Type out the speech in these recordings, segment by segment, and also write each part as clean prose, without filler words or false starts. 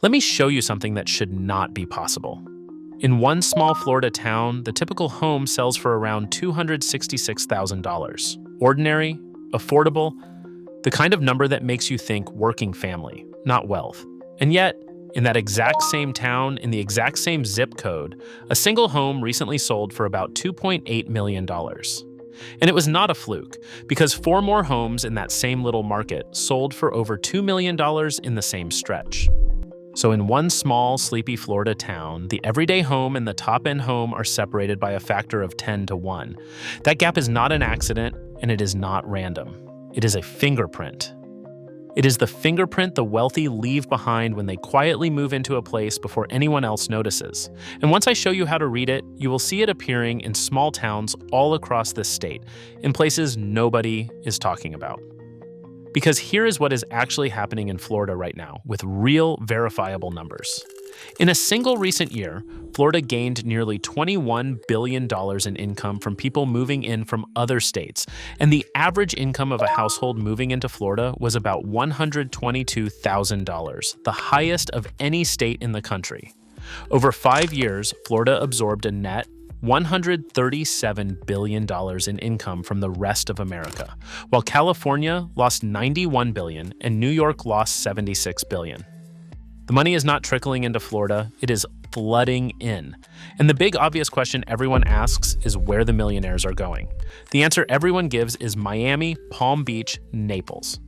Let me show you something that should not be possible. In one small Florida town, the typical home sells for around $266,000. Ordinary, affordable, the kind of number that makes you think working family, not wealth. And yet, in that exact same town, in the exact same zip code, a single home recently sold for about $2.8 million. And it was not a fluke, because 4 more homes in that same little market sold for over $2 million in the same stretch. So in one small, sleepy Florida town, the everyday home and the top-end home are separated by a factor of 10 to 1. That gap is not an accident, and it is not random. It is a fingerprint. It is the fingerprint the wealthy leave behind when they quietly move into a place before anyone else notices. And once I show you how to read it, you will see it appearing in small towns all across this state, in places nobody is talking about. Because here is what is actually happening in Florida right now, with real, verifiable numbers. In a single recent year, Florida gained nearly $21 billion in income from people moving in from other states, and the average income of a household moving into Florida was about $122,000, the highest of any state in the country. Over 5 years, Florida absorbed a net $137 billion in income from the rest of America, while California lost $91 billion and New York lost $76 billion. The money is not trickling into Florida, it is flooding in. And the big obvious question everyone asks is where the millionaires are going. The answer everyone gives is Miami, Palm Beach, Naples.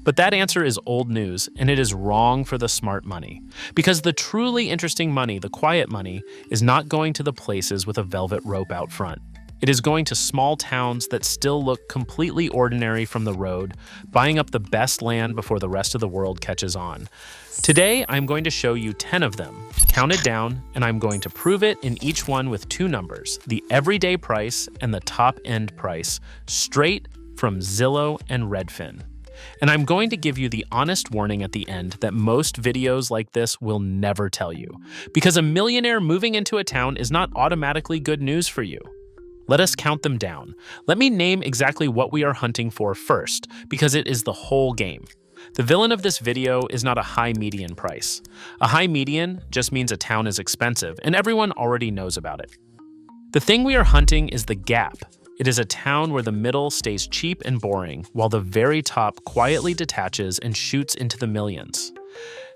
But that answer is old news, and it is wrong for the smart money. Because the truly interesting money, the quiet money, is not going to the places with a velvet rope out front. It is going to small towns that still look completely ordinary from the road, buying up the best land before the rest of the world catches on. Today, I'm going to show you 10 of them, counted down, and I'm going to prove it in each one with 2 numbers, the everyday price and the top-end price, straight from Zillow and Redfin. And I'm going to give you the honest warning at the end that most videos like this will never tell you, because a millionaire moving into a town is not automatically good news for you. Let us count them down. Let me name exactly what we are hunting for first, because it is the whole game. The villain of this video is not a high median price. A high median just means a town is expensive, and everyone already knows about it. The thing we are hunting is the gap. It is a town where the middle stays cheap and boring, while the very top quietly detaches and shoots into the millions.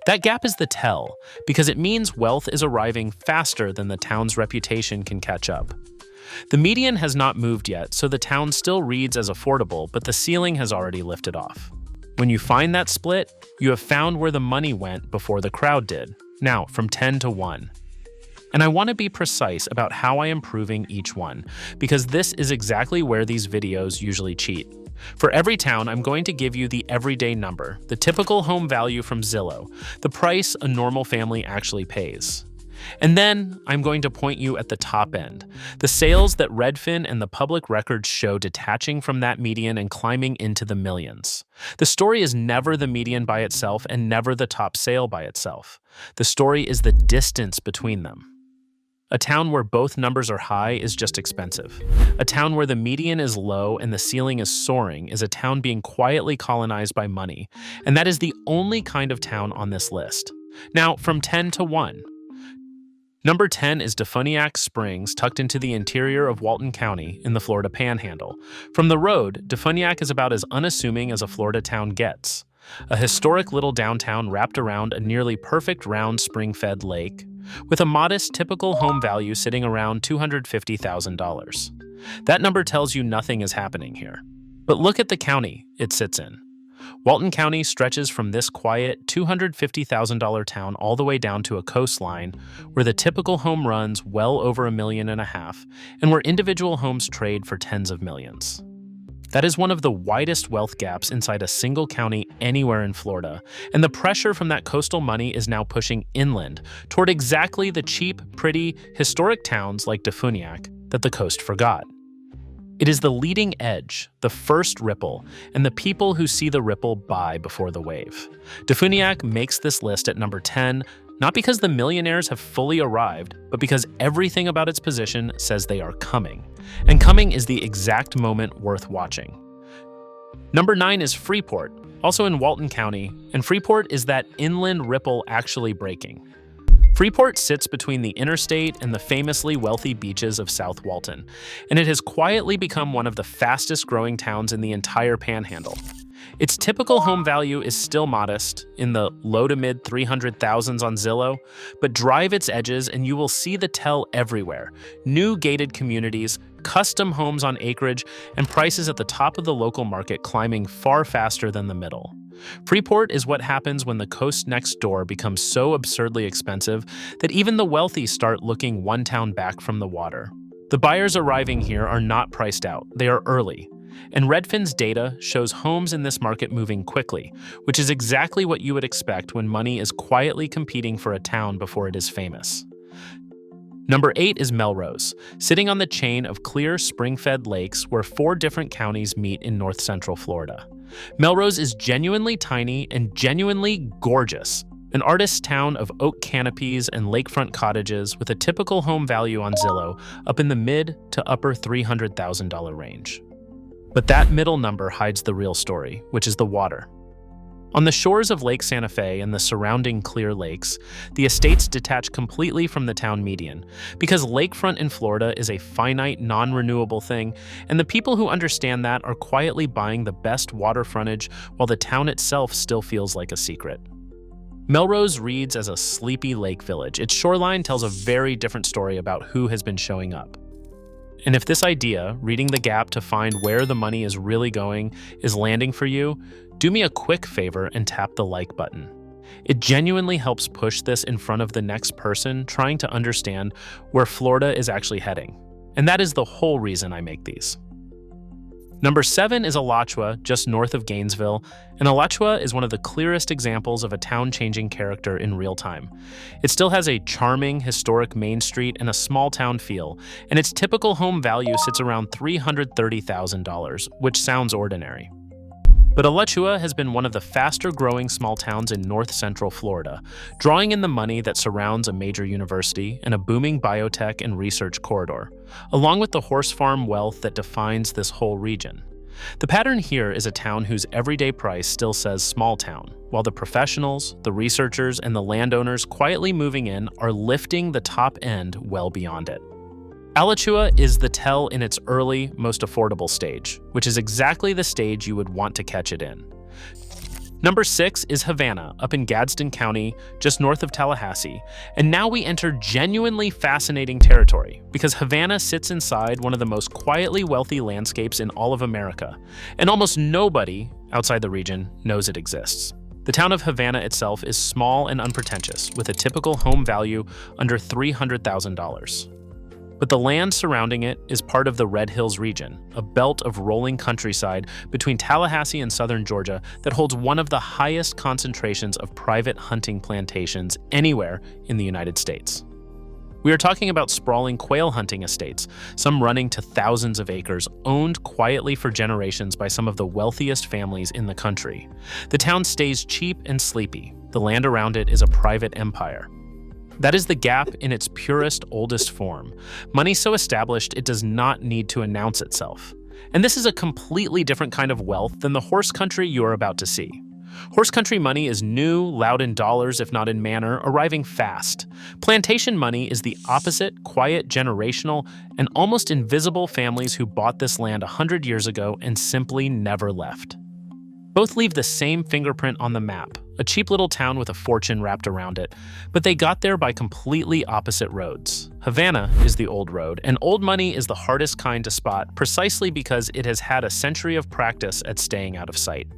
That gap is the tell, because it means wealth is arriving faster than the town's reputation can catch up. The median has not moved yet, so the town still reads as affordable, but the ceiling has already lifted off. When you find that split, you have found where the money went before the crowd did. Now, from 10 to 1. And I want to be precise about how I am proving each one, because this is exactly where these videos usually cheat. For every town, I'm going to give you the everyday number, the typical home value from Zillow, the price a normal family actually pays. And then I'm going to point you at the top end, the sales that Redfin and the public records show detaching from that median and climbing into the millions. The story is never the median by itself and never the top sale by itself. The story is the distance between them. A town where both numbers are high is just expensive. A town where the median is low and the ceiling is soaring is a town being quietly colonized by money, and that is the only kind of town on this list. Now, from 10 to 1. Number 10 is Defuniak Springs, tucked into the interior of Walton County in the Florida Panhandle. From the road, Defuniak is about as unassuming as a Florida town gets. A historic little downtown wrapped around a nearly perfect round spring-fed lake, with a modest typical home value sitting around $250,000. That number tells you nothing is happening here. But look at the county it sits in. Walton County stretches from this quiet $250,000 town all the way down to a coastline where the typical home runs well over $1.5 million and where individual homes trade for tens of millions. That is one of the widest wealth gaps inside a single county anywhere in Florida, and the pressure from that coastal money is now pushing inland toward exactly the cheap, pretty, historic towns like Defuniak that the coast forgot. It is the leading edge, the first ripple, and the people who see the ripple buy before the wave. Defuniak makes this list at number 10, not because the millionaires have fully arrived, but because everything about its position says they are coming. And coming is the exact moment worth watching. Number 9 is Freeport, also in Walton County, and Freeport is that inland ripple actually breaking. Freeport sits between the interstate and the famously wealthy beaches of South Walton, and it has quietly become one of the fastest growing towns in the entire Panhandle. Its typical home value is still modest, in the low to mid 300,000s on Zillow, but drive its edges and you will see the tell everywhere. New gated communities, custom homes on acreage, and prices at the top of the local market climbing far faster than the middle. Freeport is what happens when the coast next door becomes so absurdly expensive that even the wealthy start looking one town back from the water. The buyers arriving here are not priced out, they are early. And Redfin's data shows homes in this market moving quickly, which is exactly what you would expect when money is quietly competing for a town before it is famous. Number 8 is Melrose, sitting on the chain of clear spring-fed lakes where 4 different counties meet in north central Florida. Melrose is genuinely tiny and genuinely gorgeous, an artist's town of oak canopies and lakefront cottages with a typical home value on Zillow up in the mid to upper $300,000 range. But that middle number hides the real story, which is the water. On the shores of Lake Santa Fe and the surrounding clear lakes, the estates detach completely from the town median because lakefront in Florida is a finite, non-renewable thing, and the people who understand that are quietly buying the best water frontage while the town itself still feels like a secret. Melrose reads as a sleepy lake village. Its shoreline tells a very different story about who has been showing up. And if this idea, reading the gap to find where the money is really going, is landing for you, do me a quick favor and tap the like button. It genuinely helps push this in front of the next person trying to understand where Florida is actually heading. And that is the whole reason I make these. Number 7 is Alachua, just north of Gainesville, and Alachua is one of the clearest examples of a town-changing character in real time. It still has a charming, historic main street and a small-town feel, and its typical home value sits around $330,000, which sounds ordinary. But Alachua has been one of the faster-growing small towns in north-central Florida, drawing in the money that surrounds a major university and a booming biotech and research corridor, along with the horse farm wealth that defines this whole region. The pattern here is a town whose everyday price still says small town, while the professionals, the researchers, and the landowners quietly moving in are lifting the top end well beyond it. Alachua is the tell in its early, most affordable stage, which is exactly the stage you would want to catch it in. Number 6 is Havana, up in Gadsden County, just north of Tallahassee, and now we enter genuinely fascinating territory, because Havana sits inside one of the most quietly wealthy landscapes in all of America, and almost nobody outside the region knows it exists. The town of Havana itself is small and unpretentious, with a typical home value under $300,000. But the land surrounding it is part of the Red Hills region, a belt of rolling countryside between Tallahassee and southern Georgia that holds one of the highest concentrations of private hunting plantations anywhere in the United States. We are talking about sprawling quail hunting estates, some running to thousands of acres, owned quietly for generations by some of the wealthiest families in the country. The town stays cheap and sleepy. The land around it is a private empire. That is the gap in its purest, oldest form. Money so established it does not need to announce itself. And this is a completely different kind of wealth than the horse country you are about to see. Horse country money is new, loud in dollars if not in manner, arriving fast. Plantation money is the opposite, quiet, generational, and almost invisible families who bought this land 100 years ago and simply never left. Both leave the same fingerprint on the map, a cheap little town with a fortune wrapped around it, but they got there by completely opposite roads. Havana is the old road, and old money is the hardest kind to spot precisely because it has had a century of practice at staying out of sight.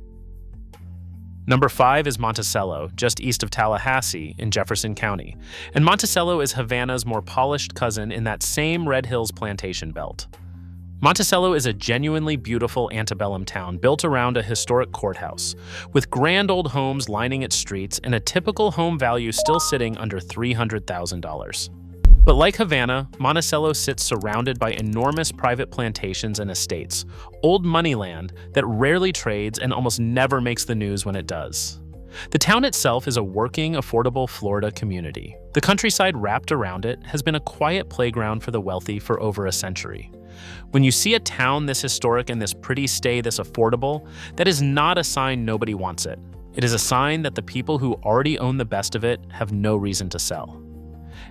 Number 5 is Monticello, just east of Tallahassee in Jefferson County, and Monticello is Havana's more polished cousin in that same Red Hills plantation belt. Monticello is a genuinely beautiful antebellum town built around a historic courthouse, with grand old homes lining its streets and a typical home value still sitting under $300,000. But like Havana, Monticello sits surrounded by enormous private plantations and estates, old money land that rarely trades and almost never makes the news when it does. The town itself is a working, affordable Florida community. The countryside wrapped around it has been a quiet playground for the wealthy for over a century. When you see a town this historic and this pretty stay this affordable, that is not a sign nobody wants it. It is a sign that the people who already own the best of it have no reason to sell.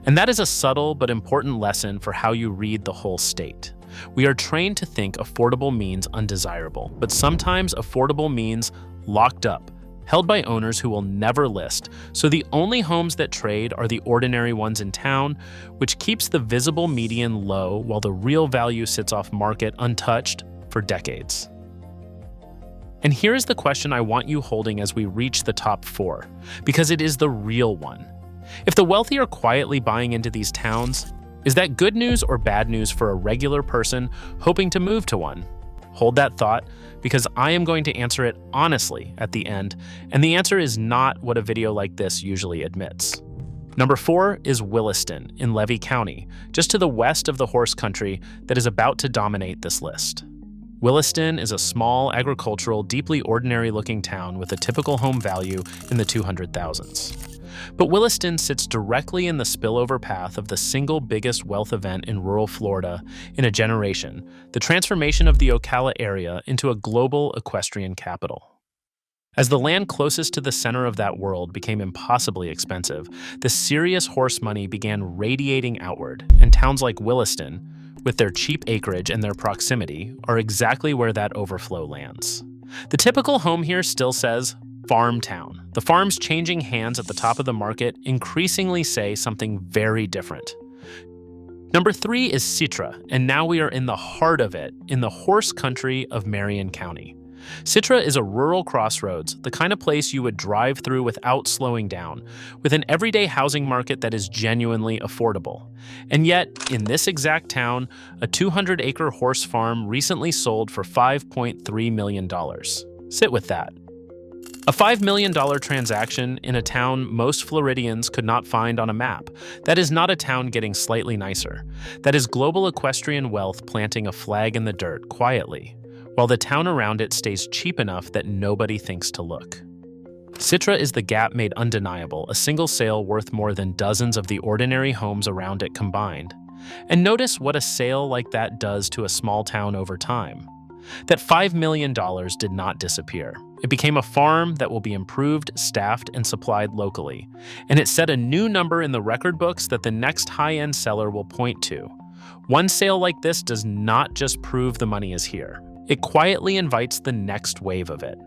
And that is a subtle but important lesson for how you read the whole state. We are trained to think affordable means undesirable, but sometimes affordable means locked up, held by owners who will never list, so the only homes that trade are the ordinary ones in town, which keeps the visible median low while the real value sits off market untouched for decades. And here is the question I want you holding as we reach the top 4, because it is the real one. If the wealthy are quietly buying into these towns, is that good news or bad news for a regular person hoping to move to one? Hold that thought, because I am going to answer it honestly at the end, and the answer is not what a video like this usually admits. Number 4 is Williston in Levy County, just to the west of the horse country that is about to dominate this list. Williston is a small, agricultural, deeply ordinary-looking town with a typical home value in the 200,000s. But Williston sits directly in the spillover path of the single biggest wealth event in rural Florida in a generation, the transformation of the Ocala area into a global equestrian capital. As the land closest to the center of that world became impossibly expensive, the serious horse money began radiating outward, and towns like Williston, with their cheap acreage and their proximity, are exactly where that overflow lands. The typical home here still says, farm town. The farms changing hands at the top of the market increasingly say something very different. Number 3 is Citra, and now we are in the heart of it, in the horse country of Marion County. Citra is a rural crossroads, the kind of place you would drive through without slowing down, with an everyday housing market that is genuinely affordable. And yet, in this exact town, a 200-acre horse farm recently sold for $5.3 million. Sit with that. A $5 million transaction in a town most Floridians could not find on a map. That is not a town getting slightly nicer. That is global equestrian wealth planting a flag in the dirt quietly, while the town around it stays cheap enough that nobody thinks to look. Citra is the gap made undeniable, a single sale worth more than dozens of the ordinary homes around it combined. And notice what a sale like that does to a small town over time. That $5 million did not disappear. It became a farm that will be improved, staffed, and supplied locally. And it set a new number in the record books that the next high-end seller will point to. One sale like this does not just prove the money is here. It quietly invites the next wave of it.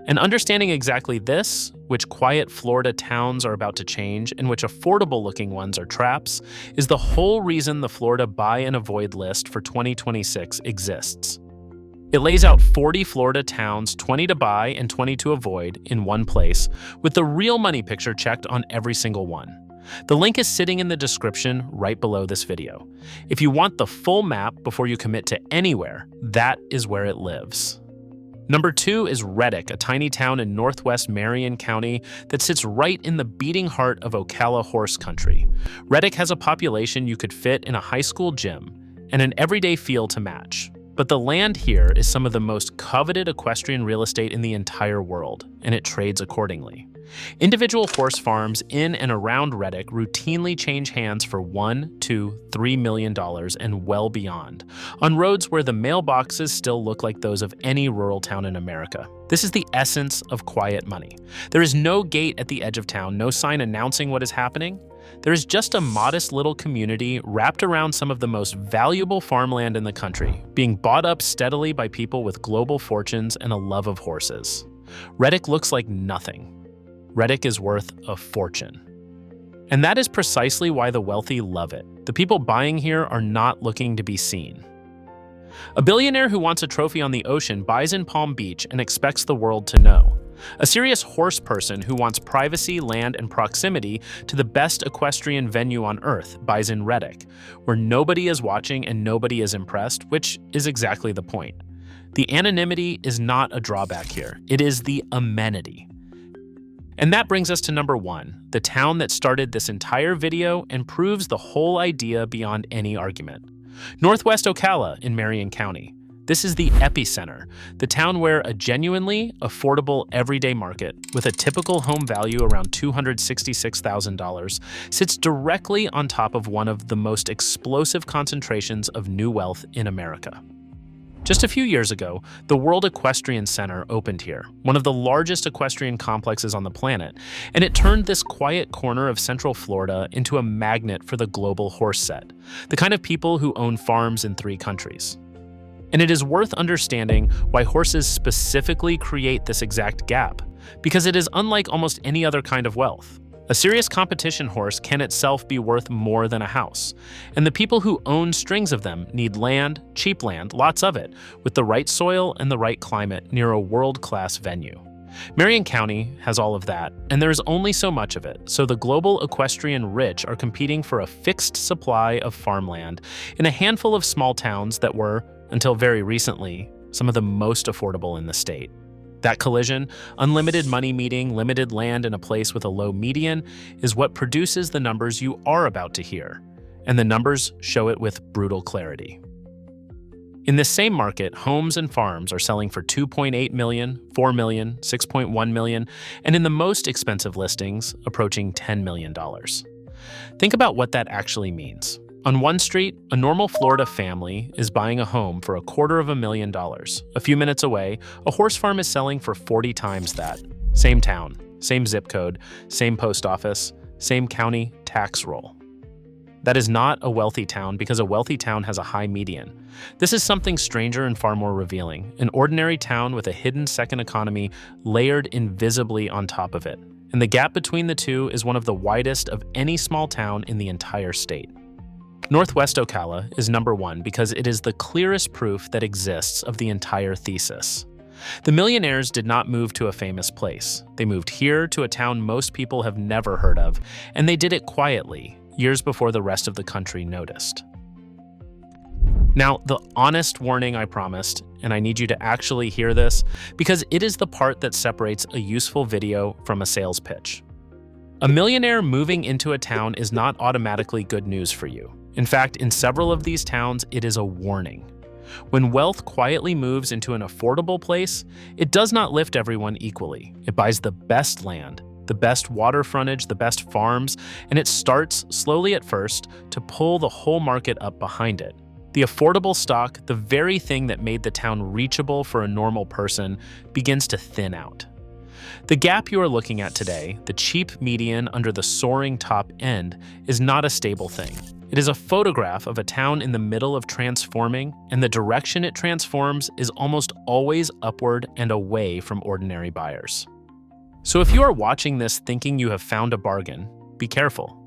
And understanding exactly this, which quiet Florida towns are about to change and which affordable-looking ones are traps, is the whole reason the Florida Buy and Avoid list for 2026 exists. It lays out 40 Florida towns, 20 to buy and 20 to avoid, in one place, with the real money picture checked on every single one. The link is sitting in the description right below this video. If you want the full map before you commit to anywhere, that is where it lives. Number 2 is Reddick, a tiny town in northwest Marion County that sits right in the beating heart of Ocala horse country. Reddick has a population you could fit in a high school gym and an everyday feel to match. But the land here is some of the most coveted equestrian real estate in the entire world, and it trades accordingly. Individual horse farms in and around Reddick routinely change hands for $1, $2, $3 million and well beyond, on roads where the mailboxes still look like those of any rural town in America. This is the essence of quiet money. There is no gate at the edge of town, no sign announcing what is happening. There is just a modest little community wrapped around some of the most valuable farmland in the country, being bought up steadily by people with global fortunes and a love of horses. Reddick looks like nothing. Reddick is worth a fortune. And that is precisely why the wealthy love it. The people buying here are not looking to be seen. A billionaire who wants a trophy on the ocean buys in Palm Beach and expects the world to know. A serious horse person who wants privacy, land, and proximity to the best equestrian venue on earth buys in Reddick, where nobody is watching and nobody is impressed, which is exactly the point. The anonymity is not a drawback here. It is the amenity. And that brings us to number 1, the town that started this entire video and proves the whole idea beyond any argument. Northwest Ocala in Marion County. This is the epicenter, the town where a genuinely affordable everyday market with a typical home value around $266,000 sits directly on top of one of the most explosive concentrations of new wealth in America. Just a few years ago, the World Equestrian Center opened here, one of the largest equestrian complexes on the planet, and it turned this quiet corner of Central Florida into a magnet for the global horse set, the kind of people who own farms in 3 countries. And it is worth understanding why horses specifically create this exact gap, because it is unlike almost any other kind of wealth. A serious competition horse can itself be worth more than a house, and the people who own strings of them need land, cheap land, lots of it, with the right soil and the right climate near a world-class venue. Marion County has all of that, and there's only so much of it, so the global equestrian rich are competing for a fixed supply of farmland in a handful of small towns that were, until very recently, some of the most affordable in the state. That collision, unlimited money meeting limited land in a place with a low median, is what produces the numbers you are about to hear, and the numbers show it with brutal clarity. In this same market, homes and farms are selling for $2.8 million, $4 million, $6.1 million, and in the most expensive listings, approaching $10 million. Think about what that actually means. On one street, a normal Florida family is buying a home for $250,000. A few minutes away, a horse farm is selling for 40 times that. Same town, same zip code, same post office, same county tax roll. That is not a wealthy town because a wealthy town has a high median. This is something stranger and far more revealing, an ordinary town with a hidden second economy layered invisibly on top of it. And the gap between the two is one of the widest of any small town in the entire state. Northwest Ocala is number 1 because it is the clearest proof that exists of the entire thesis. The Millionaires did not move to a famous place. They moved here to a town most people have never heard of, and they did it quietly, years before the rest of the country noticed. Now, the honest warning I promised, and I need you to actually hear this, because it is the part that separates a useful video from a sales pitch. A millionaire moving into a town is not automatically good news for you. In fact, in several of these towns, it is a warning. When wealth quietly moves into an affordable place, it does not lift everyone equally. It buys the best land, the best water frontage, the best farms, and it starts, slowly at first, to pull the whole market up behind it. The affordable stock, the very thing that made the town reachable for a normal person, begins to thin out. The gap you are looking at today, the cheap median under the soaring top end, is not a stable thing. It is a photograph of a town in the middle of transforming, and the direction it transforms is almost always upward and away from ordinary buyers. So if you are watching this thinking you have found a bargain, be careful.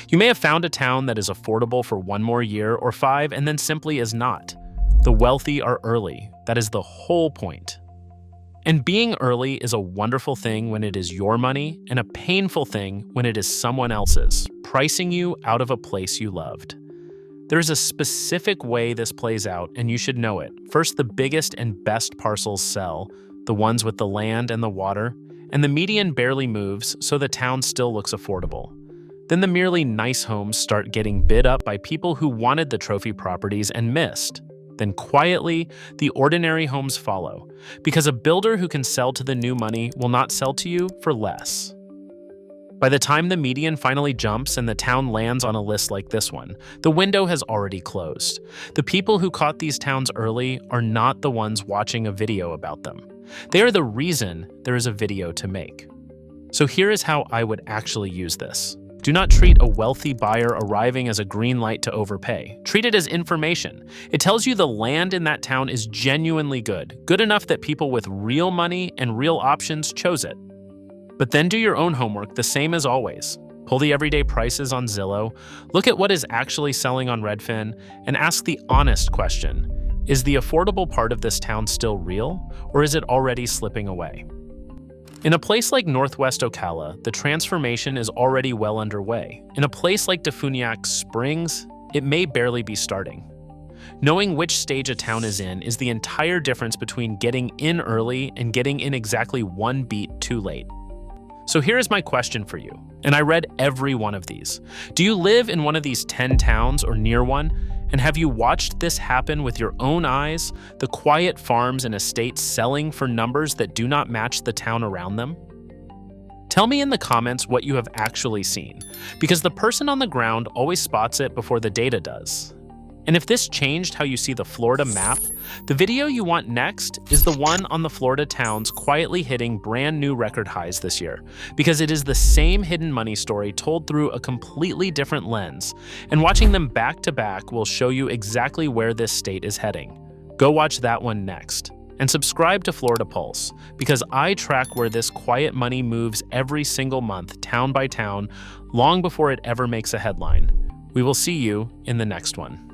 You may have found a town that is affordable for 1 more year or 5 and then simply is not. The wealthy are early. That is the whole point. And being early is a wonderful thing when it is your money and a painful thing when it is someone else's, pricing you out of a place you loved. There is a specific way this plays out, and you should know it. First, the biggest and best parcels sell, the ones with the land and the water, and the median barely moves, so the town still looks affordable. Then the merely nice homes start getting bid up by people who wanted the trophy properties and missed. Then quietly, the ordinary homes follow, because a builder who can sell to the new money will not sell to you for less. By the time the median finally jumps and the town lands on a list like this one, the window has already closed. The people who caught these towns early are not the ones watching a video about them. They are the reason there is a video to make. So here is how I would actually use this. Do not treat a wealthy buyer arriving as a green light to overpay. Treat it as information. It tells you the land in that town is genuinely good, good enough that people with real money and real options chose it. But then do your own homework the same as always. Pull the everyday prices on Zillow, look at what is actually selling on Redfin, and ask the honest question, is the affordable part of this town still real, or is it already slipping away? In a place like Northwest Ocala, the transformation is already well underway. In a place like Defuniak Springs, it may barely be starting. Knowing which stage a town is in is the entire difference between getting in early and getting in exactly 1 beat too late. So here is my question for you, and I read every one of these. Do you live in one of these 10 towns or near one? And have you watched this happen with your own eyes? The quiet farms and estates selling for numbers that do not match the town around them? Tell me in the comments what you have actually seen, because the person on the ground always spots it before the data does. And if this changed how you see the Florida map, the video you want next is the one on the Florida towns quietly hitting brand new record highs this year, because it is the same hidden money story told through a completely different lens, and watching them back to back will show you exactly where this state is heading. Go watch that one next. And subscribe to Florida Pulse, because I track where this quiet money moves every single month, town by town, long before it ever makes a headline. We will see you in the next one.